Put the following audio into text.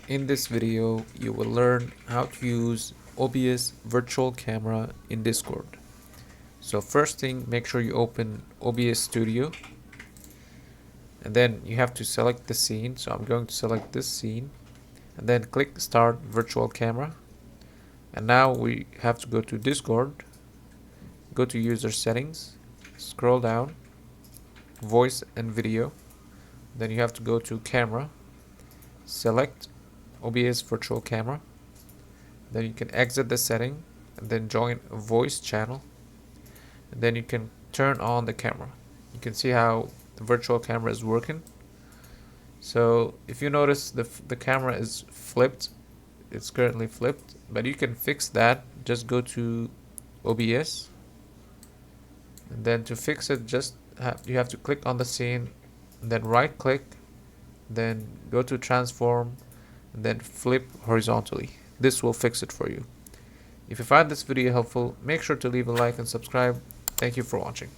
In this video, you will learn how to use OBS virtual camera in Discord. So first thing, make sure you open OBS Studio, and then you have to select the scene. So I'm going to select this scene, and then click Start Virtual Camera. And now we have to go to Discord, go to User Settings, scroll down, Voice and Video. Then you have to go to Camera, select OBS virtual camera. Then you can exit the setting and then join a voice channel, and then you can turn on the camera. You can see how the virtual camera is working. So if you notice the camera is flipped, it's currently flipped, but you can fix that. Just go to OBS, and then to fix it, you have to click on the scene, and then right click, then go to transform, and then flip horizontally. This will fix it for you. If you find this video helpful, make sure to leave a like and subscribe. Thank you for watching.